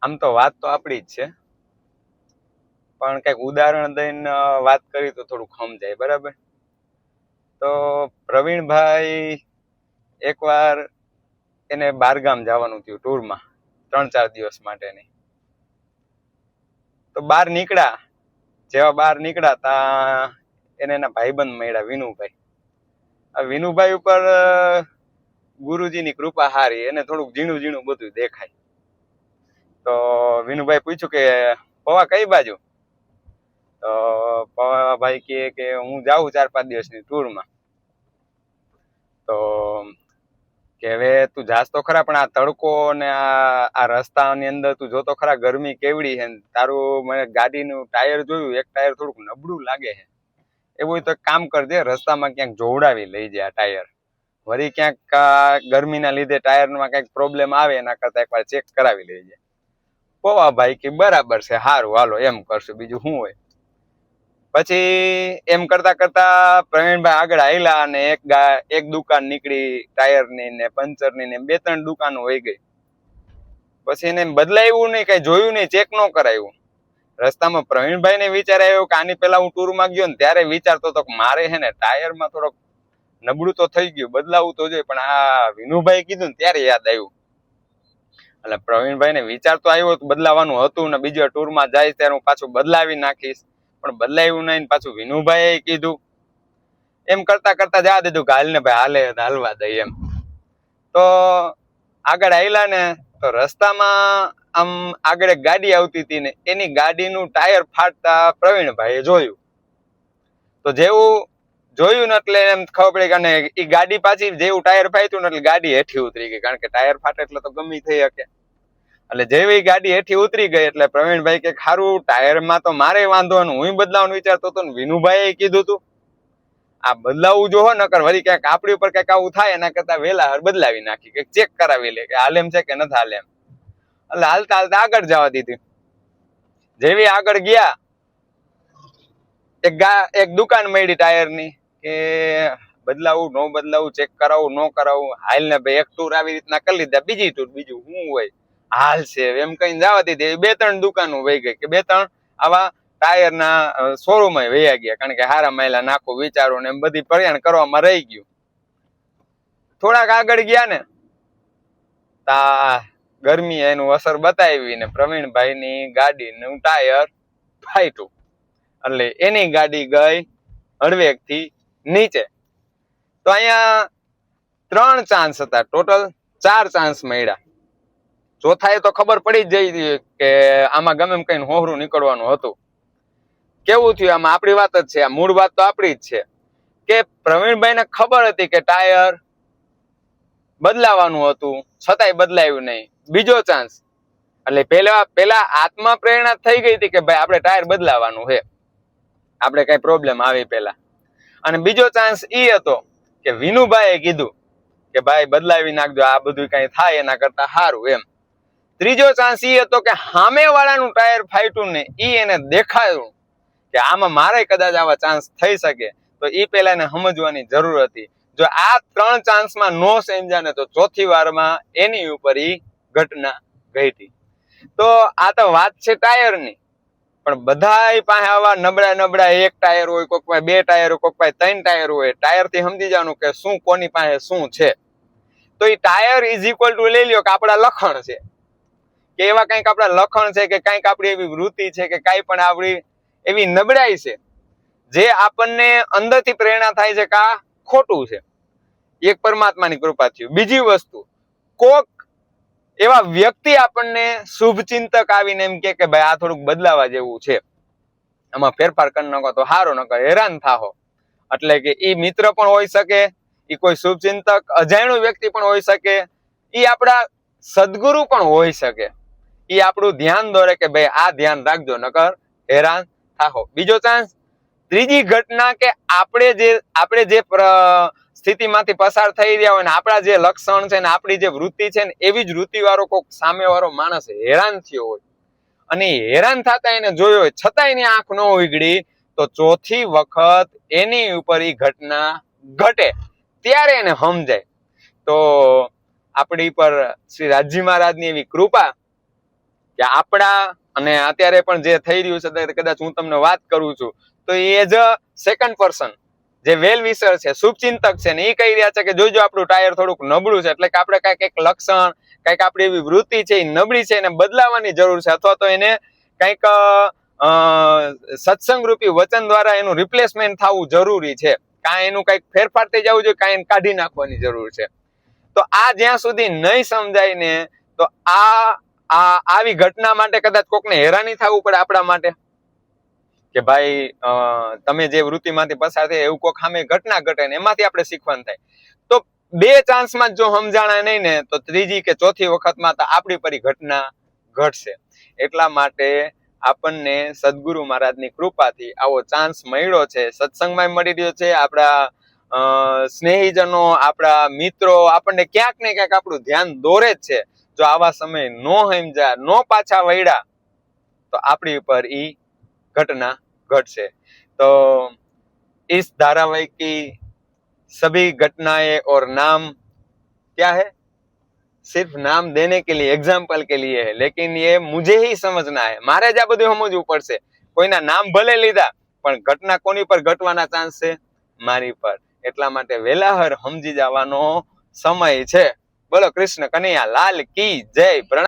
આમ તો વાત તો આપણી જ છે, પણ કંઈક ઉદાહરણ દઈને વાત કરી તો થોડુંક સમજાય. બરાબર? તો પ્રવીણભાઈ એકવાર એને બારગામ જવાનું થયું ટૂરમાં, 3-4 દિવસ માટેની. તો બહાર નીકળ્યા, જેવા બહાર નીકળ્યા તા એને એના ભાઈબંધ મળ્યા, વિનુભાઈ. આ વિનુભાઈ ઉપર ગુરુજીની કૃપા હારી, એને થોડુંક ઝીણું ઝીણું બધું દેખાય. તો વિનુભાઈ પૂછ્યું કે પવા કઈ બાજુ? તો પવાભાઈ કે હું જાઉં 4-5 દિવસની ટૂરમાં. તો કે હવે તું જાસ તો ખરા, પણ આ તડકો ને આ રસ્તાની અંદર તું જોતો ખરા ગરમી કેવડી છે. તારું મને ગાડીનું ટાયર જોયું, એક ટાયર થોડુંક નબળું લાગે છે. એવું તો કામ કરજે, રસ્તામાં ક્યાંક જોવડાવી લઈ જાય આ ટાયર. વળી ક્યાંક ગરમીના લીધે ટાયરમાં કંઈક પ્રોબ્લેમ આવે, એના કરતા એકવાર ચેક કરાવી લઈ જાય. પવાભાઈ કે બરાબર છે, સારું હાલો એમ કરશું, બીજું શું હોય. પછી એમ કરતા કરતા પ્રવીણભાઈ આગળ આવેલા અને એક દુકાન નીકળી ટાયરની ને પંચરની ને 2-3 દુકાનો હોય ગઈ. પછી એને બદલાયું નહીં, કઈ જોયું નહીં, ચેક ન કરાયું. રસ્તામાં પ્રવીણભાઈ ને વિચાર આવ્યો કે આની પેલા હું ટૂરમાં ગયો ને ત્યારે વિચારતો હતો કે મારે છે ને ટાયરમાં થોડોક નબળું તો થઈ ગયું, બદલાવું તો જોઈએ. પણ આ વિનુભાઈ કીધું ને ત્યારે યાદ આવ્યું. એટલે પ્રવીણભાઈ ને વિચાર તો આવ્યો બદલાવાનું હતું ને બીજા ટૂરમાં જાય ત્યારે હું પાછું બદલાવી નાખીશ, પણ બદલાયું નહીં. પાછું વિનુભાઈ કીધું. એમ કરતા કરતા જવા દીધું કે હાલ ને ભાઈ, હાલે હાલવા દઈ એમ. તો આગળ આવેલા ને તો રસ્તામાં આમ આગળ એક ગાડી આવતી હતી ને એની ગાડીનું ટાયર ફાટતા પ્રવીણભાઈએ જોયું. તો જેવું જોયું ને એટલે એમ ખબર પડી કે એ ગાડી પાછી જેવું ટાયર ફાટ્યું ને એટલે ગાડી હેઠી ઉતરી ગઈ, કારણ કે ટાયર ફાટે એટલે તો ગમે થઈ શકે. એટલે જેવી ગાડી હેઠી ઉતરી ગઈ એટલે પ્રવીણભાઈ કે ખારું ટાયરમાં તો મારે વાંધો ને હું બદલાવાનું વિચારતો હતો ને વિનુભાઈએ કીધું તું આ બદલાવું જો હો, નકર વળી ક્યાંક આપણી ઉપર કઈક આવું થાય એના કરતા વેલા બદલાવી નાખી, કઈક ચેક કરાવી લે કે હાલેમ છે કે નથી હાલેમ. એટલે હાલતા હાલતા આગળ જવા દીધી. જેવી આગળ ગયા એક દુકાન મળી ટાયરની કે બદલાવું ન બદલાવું, ચેક કરાવું ન કરાવું. હાલ ને ભાઈ એક ટૂર આવી રીતના કરી લીધા, બીજી ટૂર બીજું શું હોય હાલ છે એમ કઈ જવા દીધી. 2-3 દુકાનો વહી ગઈ કે 2-3 આવા ટાયરના શોરૂમ વહ્યા ગયા, કારણ કે હારા માયલા નાખો વિચારો ને એમ બધી પ્રયાણ કરવામાં રહી ગયું. થોડાક આગળ ગયા ને તા ગરમી એનું અસર બતાવી ને પ્રવીણભાઈ ની ગાડીનું ટાયર ફાટ્યું. એટલે એની ગાડી ગઈ હળવેક થી નીચે. તો અહીંયા 3 ચાન્સ હતા, ટોટલ 4 ચાન્સ મળ્યા. ચોથાએ તો ખબર પડી જ જઈ કે આમાં ગમે એમ કઈ હોહરું નીકળવાનું હતું. કેવું થયું આમાં આપણી વાત જ છે, આ મૂળ વાત તો આપણી જ છે કે પ્રવીણભાઈ ને ખબર હતી કે ટાયર બદલાવાનું હતું, છતાંય બદલાયું નહીં. બીજો ચાન્સ એટલે પેલા આત્મા પ્રેરણા થઈ ગઈ હતી કે ભાઈ આપણે ટાયર બદલાવાનું છે, આપણે કઈ પ્રોબ્લેમ આવી પેલા. અને બીજો ચાન્સ એ હતો કે વિનુભાઈએ કીધું કે ભાઈ બદલાવી નાખજો, આ બધું કઈ થાય એના કરતા સારું એમ. ત્રીજો ચાન્સ એ હતો કે સામે વાળાનું ટાયર ફાટ્યું ને એને દેખાયું કે આમાં મારે કદાચ આવા ચાન્સ થઈ શકે, તો એ પેલા એને સમજવાની જરૂર હતી. જો આ 3 ચાન્સમાં નો સમજ્યા ને તો ચોથી વારમાં એની ઉપર ઈ ઘટના ઘટી. તો આ તો વાત છે ટાયરની, પણ બધા પાસે આવા નબળા એક ટાયર હોય, કોઈક પાસે 2 ટાયર હોય, કોઈક પાસે 3 ટાયર હોય. ટાયર થી સમજી જવાનું કે શું કોની પાસે શું છે. તો એ ટાયર ઇઝ ઇક્વલ ટુ લઈ લ્યો કે આપણા લખણ છે, કે એવા કંઈક આપણા લખણ છે, કે કંઈક આપણી એવી વૃત્તિ છે, કે કાંઈ પણ આપણી એવી નબળાઈ છે જે આપણને અંદરથી પ્રેરણા થાય છે કે આ ખોટું છે. એક પરમાત્માની કૃપા થયું. બીજી વસ્તુ, કોક એવા વ્યક્તિ આપણને શુભ ચિંતક આવીને એમ કે ભાઈ આ થોડુંક બદલાવા જેવું છે, આમાં ફેરફાર કરી નાખો તો સારો, નકર હેરાન થાહો. એટલે કે ઈ મિત્ર પણ હોઈ શકે, ઈ કોઈ શુભ ચિંતક અજાણ્યું વ્યક્તિ પણ હોઈ શકે, ઈ આપણા સદગુરુ પણ હોઈ શકે. ઈ આપણું ધ્યાન દોરે કે ભાઈ આ ધ્યાન રાખજો, નકર હેરાન થાહો. બીજો ચાન્સ, ત્રીજી ઘટના કે આપણે જે સ્થિતિમાંથી પસાર થઈ રહ્યા હોય ને આપણા જે લક્ષણ છે ને આપણી જે વૃત્તિ છે ને એવી જ વૃત્તિ વાળો કોઈક સામે વાળો માણસ હેરાન થયો હોય અને હેરાન થતા એને જોયો હોય છતાં એની આંખ ન ઉઘડી, તો ચોથી વખત એની ઉપર ઈ ઘટના ઘટે ત્યારે એને સમજાય. તો આપણી પર શ્રી રાજજી મહારાજની એવી કૃપા કે કે આપણા અને અત્યારે પણ જે થઈ રહ્યું છે ત્યારે કદાચ હું તમને વાત કરું છું તો એ એઝ અ સેકન્ડ પર્સન જે વેલ વિશર છે, શુભચિંતક છે ને એ કહી રહ્યા છે કે જોજો આપણું ટાયર થોડુંક નબળું છે, એટલે કે આપણે કાંઈક એક લક્ષણ, કાંઈક આપણી એવી વૃત્તિ છે એ નબળી છે, એને બદલાવાની જરૂર છે, અથવા તો એને કંઈક સત્સંગ રૂપી વચન દ્વારા એનું રિપ્લેસમેન્ટ થવું જરૂરી છે, કાંઈ એનું કંઈક ફેરફાર થઈ જવું જોઈએ, કાંઈ એને કાઢી નાખવાની જરૂર છે. તો આ જ્યાં સુધી નહીં સમજાય ને તો આવી ઘટના માટે કદાચ કોકને હેરાની થવું પડે આપણા માટે કે ભાઈ તમે જે વૃત્તિમાંથી પસાર થાય એવું કોક સામે ઘટના ઘટે ને એમાંથી આપણે શીખવાનું થાય. તો 2 ચાન્સમાં જો સમજાણા નહીં ને તો ત્રીજી કે ચોથી વખતમાં તો આપણી પરી ઘટના ઘટશે. એટલા માટે આપણને સદગુરુ મહારાજની કૃપાથી આવો ચાન્સ મળ્યો છે, સત્સંગમાં મળી રહ્યો છે, આપણા સ્નેહીજનો, આપણા મિત્રો આપણને ક્યાંક ને ક્યાંક આપણું ધ્યાન દોરે જ છે. જો આવા સમય નો સમજ્યા, નો પાછા વળ્યા તો આપણી ઉપર ઈ घटना घट से. तो इस धारावाहिक की सभी घटनाएं और नाम क्या है, सिर्फ नाम देने के लिए, एग्जाम्पल के लिए है, लेकिन ये मुझे ही समझना है, मारे જ આ બધું સમજવું પડશે. કોઈના નામ ભલે લીધા પણ ઘટના કોની પર ઘટવાના ચાન્સ છે, મારી પર. એટલા માટે વેલાહર સમજી જવાનો સમય છે. બોલો કૃષ્ણ કનૈયા લાલ કી જય.